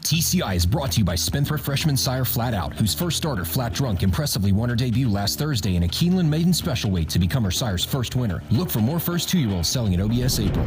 TCI is brought to you by Spendthrift Freshman Sire Flat Out, whose first starter, Flat Drunk, impressively won her debut last Thursday in a Keeneland maiden special weight to become her sire's first winner. Look for more first two-year-olds selling at OBS April.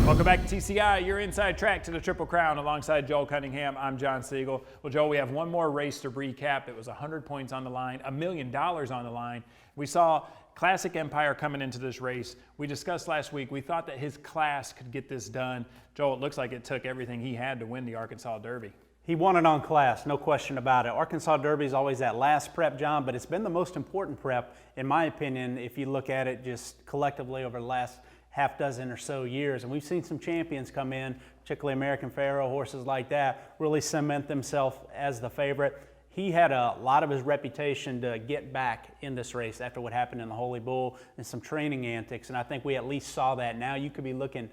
Welcome back to TCI, your inside track to the Triple Crown. Alongside Joel Cunningham, I'm John Siegel. Well, Joel, we have one more race to recap. It was 100 points on the line, $1 million on the line. We saw Classic Empire coming into this race. We discussed last week, we thought that his class could get this done. Joel, it looks like it took everything he had to win the Arkansas Derby. He won it on class, no question about it. Arkansas Derby is always that last prep, John, but it's been the most important prep, in my opinion, if you look at it just collectively over the last half dozen or so years. And we've seen some champions come in, particularly American Pharoah, horses like that, really cement themselves as the favorite. He had a lot of his reputation to get back in this race after what happened in the Holy Bull and some training antics, and I think we at least saw that. Now you could be looking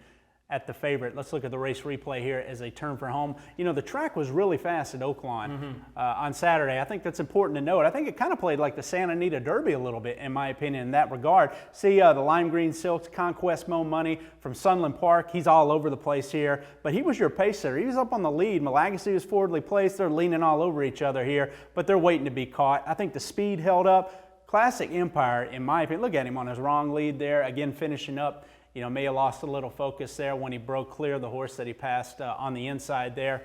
at the favorite. Let's look at the race replay here as they turn for home. You know, the track was really fast at Oaklawn on Saturday. I think that's important to note. I think it kind of played like the Santa Anita Derby a little bit, in my opinion, in that regard. See the lime green silks, Conquest Mo Money from Sunland Park. He's all over the place here, but he was your pacer. He was up on the lead. Malagasy was forwardly placed. They're leaning all over each other here, but they're waiting to be caught. I think the speed held up. Classic Empire, in my opinion, look at him on his wrong lead there, again finishing up. You know, may have lost a little focus there when he broke clear of the horse that he passed on the inside there.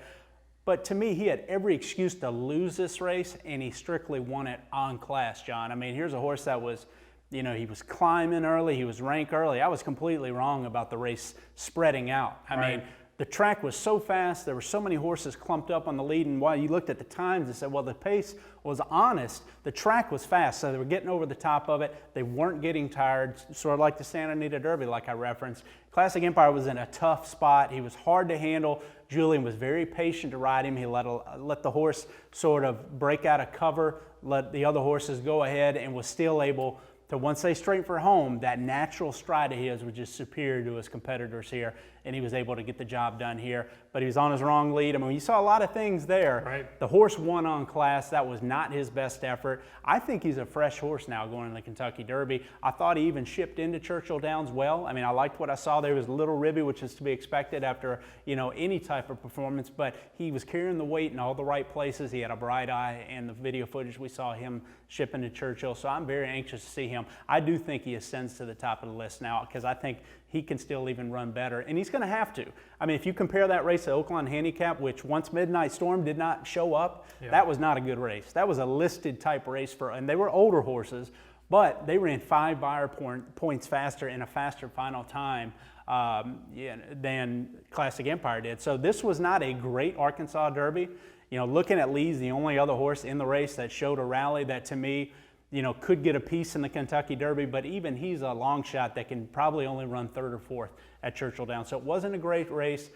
But to me, he had every excuse to lose this race, and he strictly won it on class, John. I mean, here's a horse that was, you know, he was climbing early, he was ranked early. I was completely wrong about the race spreading out. I mean, the track was so fast, there were so many horses clumped up on the lead, and while you looked at the times and said, well, the pace was honest, the track was fast, so they were getting over the top of it. They weren't getting tired, sort of like the Santa Anita Derby, like I referenced. Classic Empire was in a tough spot. He was hard to handle. Julian was very patient to ride him. He let the horse sort of break out of cover, let the other horses go ahead, and was still able to, once they straightened for home, that natural stride of his was just superior to his competitors here, and he was able to get the job done here. But he was on his wrong lead. I mean, you saw a lot of things there. Right. The horse won on class. That was not his best effort. I think he's a fresh horse now going in the Kentucky Derby. I thought he even shipped into Churchill Downs well. I mean, I liked what I saw there. He was a little ribby, which is to be expected after, you know, any type of performance, but he was carrying the weight in all the right places. He had a bright eye, and the video footage we saw him shipping to Churchill, so I'm very anxious to see him. I do think he ascends to the top of the list now because I think he can still even run better, and he's going to have to. I mean, if you compare that race to Oaklawn Handicap, which once Midnight Storm did not show up, that was not a good race. That was a listed type race and they were older horses, but they ran 5 buyer points faster in a faster final time than Classic Empire did. So this was not a great Arkansas Derby. You know, looking at Lee's the only other horse in the race that showed a rally that to me, you know, could get a piece in the Kentucky Derby, but even he's a long shot that can probably only run 3rd or 4th at Churchill Downs. So it wasn't a great race,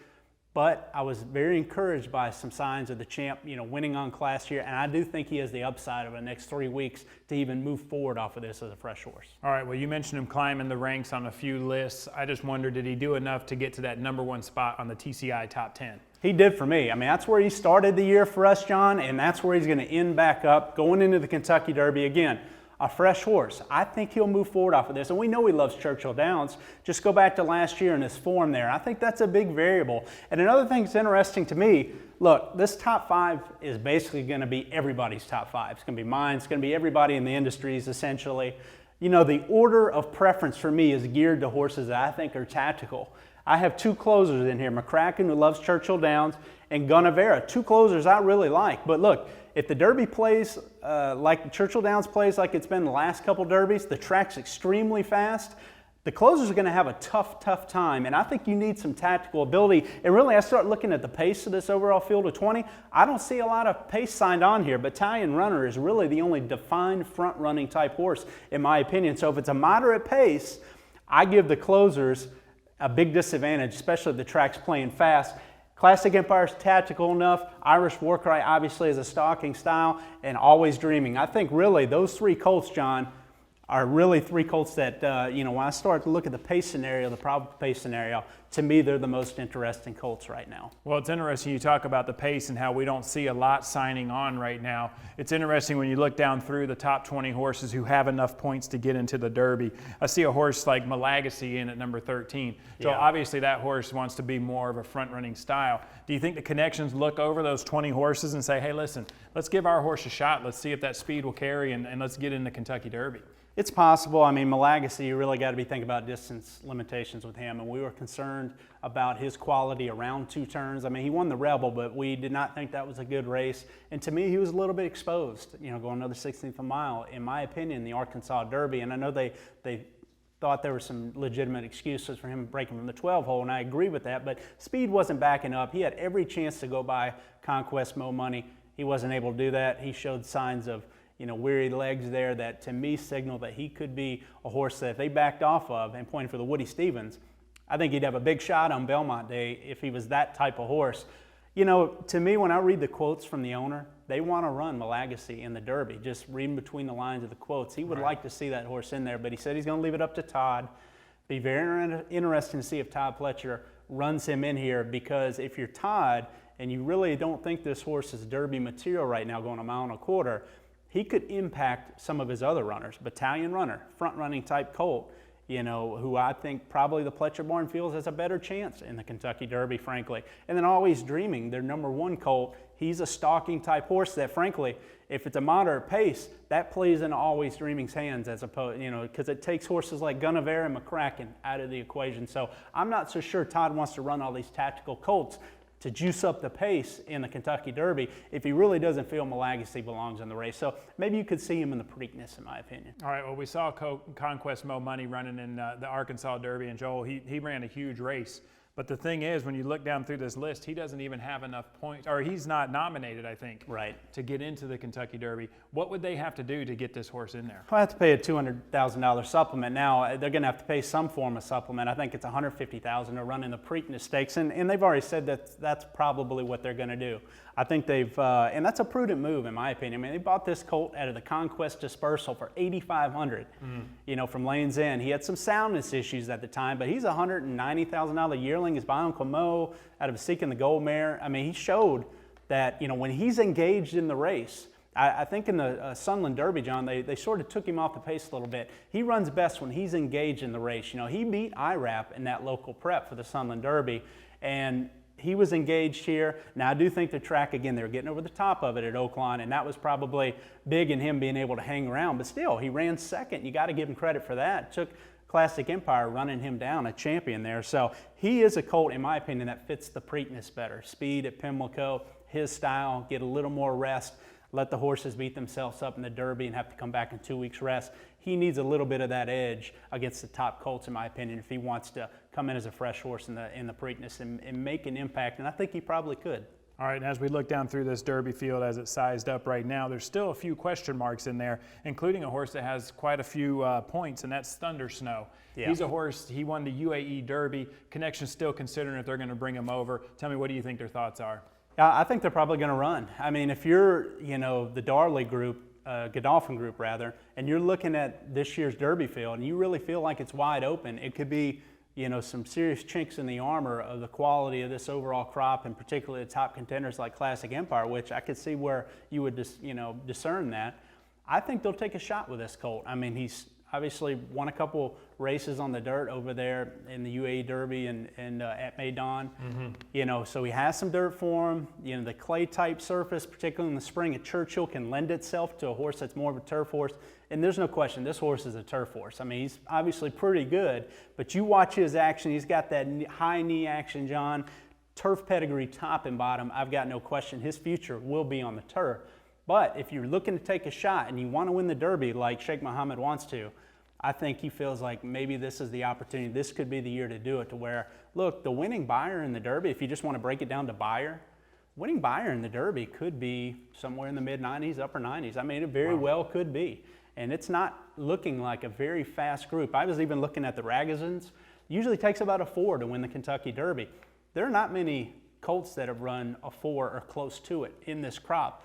but I was very encouraged by some signs of the champ, you know, winning on class here, and I do think he has the upside over the next 3 weeks to even move forward off of this as a fresh horse. All right, well, you mentioned him climbing the ranks on a few lists. I just wondered, did he do enough to get to that #1 spot on the TCI top 10? He did for me. I mean, that's where he started the year for us, John, and that's where he's going to end back up, going into the Kentucky Derby again. A fresh horse. I think he'll move forward off of this, and we know he loves Churchill Downs. Just go back to last year and his form there. I think that's a big variable. And another thing that's interesting to me, look, this top 5 is basically going to be everybody's top 5. It's going to be mine. It's going to be everybody in the industries, essentially. You know, the order of preference for me is geared to horses that I think are tactical. I have 2 closers in here, McCracken, who loves Churchill Downs, and Gunnevera, 2 closers I really like. But look, if the Derby plays like Churchill Downs plays like it's been the last couple Derbies, the track's extremely fast, the closers are going to have a tough time, and I think you need some tactical ability. And really, I start looking at the pace of this overall field of 20. I don't see a lot of pace signed on here. Battalion Runner is really the only defined front-running type horse, in my opinion. So if it's a moderate pace, I give the closers a big disadvantage, especially if the track's playing fast. Classic Empire's tactical enough. Irish Warcry obviously is a stalking style, and Always Dreaming. I think really those 3 colts, John, are really three colts that, when I start to look at the pace scenario, the probable pace scenario, to me, they're the most interesting colts right now. Well, it's interesting you talk about the pace and how we don't see a lot signing on right now. It's interesting when you look down through the top 20 horses who have enough points to get into the Derby. I see a horse like Malagasy in at number 13. So obviously that horse wants to be more of a front-running style. Do you think the connections look over those 20 horses and say, hey, listen, let's give our horse a shot. Let's see if that speed will carry and let's get in the Kentucky Derby? It's possible. I mean, Malagasy, you really got to be thinking about distance limitations with him, and we were concerned about his quality around 2 turns. I mean, he won the Rebel, but we did not think that was a good race. And to me, he was a little bit exposed, going another 16th of a mile, in my opinion, the Arkansas Derby. And I know they thought there were some legitimate excuses for him breaking from the 12 hole, and I agree with that, but speed wasn't backing up. He had every chance to go by Conquest Mo Money. He wasn't able to do that. He showed signs of weary legs there that to me signal that he could be a horse that if they backed off of and pointed for the Woody Stevens, I think he'd have a big shot on Belmont Day if he was that type of horse. To me, when I read the quotes from the owner, they want to run Malagasy in the Derby. Just reading between the lines of the quotes, he would like to see that horse in there, but he said he's going to leave it up to Todd. Be very interesting to see if Todd Pletcher runs him in here, because if you're Todd and you really don't think this horse is Derby material right now going 1.25 miles, he could impact some of his other runners. Battalion runner, front-running type colt, who I think probably the Pletcher barn feels has a better chance in the Kentucky Derby, frankly. And then Always Dreaming, their number 1 colt, he's a stalking type horse that, frankly, if it's a moderate pace, that plays in Always Dreaming's hands as opposed, because it takes horses like Guinevere and McCracken out of the equation. So I'm not so sure Todd wants to run all these tactical colts to juice up the pace in the Kentucky Derby if he really doesn't feel Malagasy belongs in the race. So maybe you could see him in the Preakness, in my opinion. All right, well, we saw Conquest Mo Money running in the Arkansas Derby, and Joel, he ran a huge race. But the thing is, when you look down through this list, he doesn't even have enough points, or he's not nominated, I think, to get into the Kentucky Derby. What would they have to do to get this horse in there? Well, I have to pay a $200,000 supplement. Now, they're going to have to pay some form of supplement. I think it's $150,000 to run in the Preakness Stakes, and they've already said that that's probably what they're going to do. I think they've, and that's a prudent move, in my opinion. I mean, they bought this colt out of the Conquest Dispersal for $8,500, from Lane's End. He had some soundness issues at the time, but he's a $190,000 yearling. He's by Uncle Mo out of Seeking the Gold Mare. I mean, he showed that, when he's engaged in the race, I think in the Sunland Derby, John, they sort of took him off the pace a little bit. He runs best when he's engaged in the race. He beat IRAP in that local prep for the Sunland Derby, and he was engaged here. Now, I do think the track, again, they were getting over the top of it at Oaklawn, and that was probably big in him being able to hang around. But still, he ran second. You got to give him credit for that. It took Classic Empire running him down, a champion there. So he is a colt, in my opinion, that fits the Preakness better. Speed at Pimlico, his style, get a little more rest, let the horses beat themselves up in the Derby and have to come back in 2 weeks rest. He needs a little bit of that edge against the top colts, in my opinion, if he wants to come in as a fresh horse in the Preakness and make an impact, and I think he probably could. All right, and as we look down through this Derby field as it's sized up right now, there's still a few question marks in there, including a horse that has quite a few points, and that's Thunder Snow. Yeah. He's a horse, he won the UAE Derby. Connection's still considering if they're going to bring him over. Tell me, what do you think their thoughts are? I think they're probably going to run. I mean, if you're, the Darley group, Godolphin group rather, and you're looking at this year's Derby field and you really feel like it's wide open, it could be, some serious chinks in the armor of the quality of this overall crop, and particularly the top contenders like Classic Empire, which I could see where you would discern that. I think they'll take a shot with this colt. I mean, he's obviously won a couple races on the dirt over there in the UAE Derby and at Maidan. So he has some dirt for him. The clay type surface, particularly in the spring at Churchill, can lend itself to a horse that's more of a turf horse. And there's no question, this horse is a turf horse. I mean, he's obviously pretty good, but you watch his action, he's got that high knee action, John. Turf pedigree top and bottom, I've got no question his future will be on the turf. But if you're looking to take a shot and you want to win the Derby like Sheikh Mohammed wants to, I think he feels like maybe this is the opportunity. This could be the year to do it, to where, look, the winning buyer in the Derby, if you just want to break it down to buyer, winning buyer in the Derby could be somewhere in the mid-90s, upper 90s. I mean, it very well could be. And it's not looking like a very fast group. I was even looking at the Ragozins. Usually takes about a 4 to win the Kentucky Derby. There are not many colts that have run a 4 or close to it in this crop.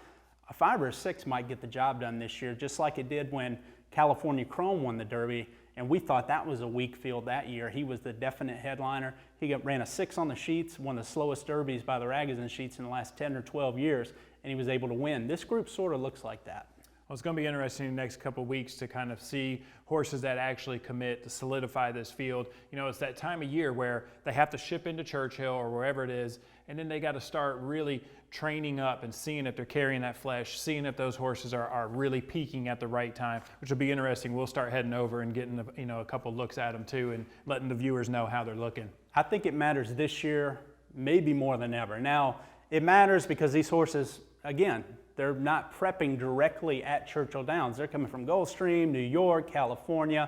A 5 or a 6 might get the job done this year, just like it did when California Chrome won the Derby, and we thought that was a weak field that year. He was the definite headliner. He ran a 6 on the sheets, one of the slowest Derbies by the Ragozin sheets in the last 10 or 12 years, and he was able to win. This group sort of looks like that. Well, it's going to be interesting in the next couple of weeks to kind of see horses that actually commit to solidify this field. You know, it's that time of year where they have to ship into Churchill or wherever it is, and then they got to start really training up and seeing if they're carrying that flesh, seeing if those horses are really peaking at the right time, which will be interesting. We'll start heading over and getting a couple looks at them too, and letting the viewers know how they're looking. I think it matters this year, maybe more than ever. Now, it matters because these horses, again, they're not prepping directly at Churchill Downs. They're coming from Gulfstream, New York, California.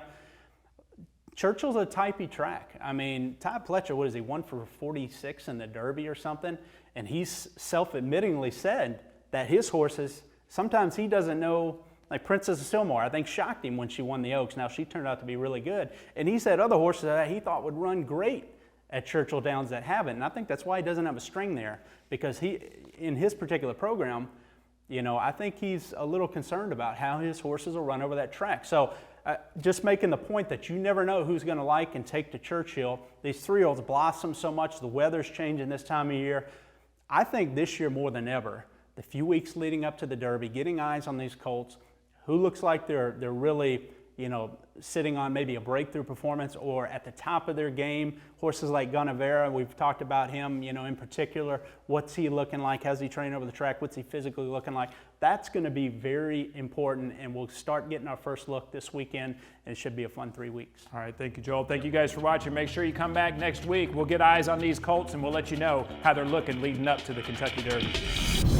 Churchill's a typey track. I mean, Ty Pletcher, what is he, 1 for 46 in the Derby or something? And he's self-admittingly said that his horses, sometimes he doesn't know, like Princess of Sylmar, I think shocked him when she won the Oaks. Now, she turned out to be really good. And he said other horses that he thought would run great at Churchill Downs that haven't. And I think that's why he doesn't have a string there, because he, in his particular program, you know, I think he's a little concerned about how his horses will run over that track. So just making the point that you never know who's going to like and take to Churchill. These 3-year-olds blossom so much. The weather's changing this time of year. I think this year more than ever, the few weeks leading up to the Derby, getting eyes on these colts, who looks like they're really, you know, sitting on maybe a breakthrough performance or at the top of their game. Horses like Gunnevera, we've talked about him, you know, in particular. What's he looking like? How's he trained over the track? What's he physically looking like? That's going to be very important, and we'll start getting our first look this weekend, and it should be a fun 3 weeks. All right, thank you, Joel. Thank you guys for watching. Make sure you come back next week. We'll get eyes on these colts, and we'll let you know how they're looking leading up to the Kentucky Derby.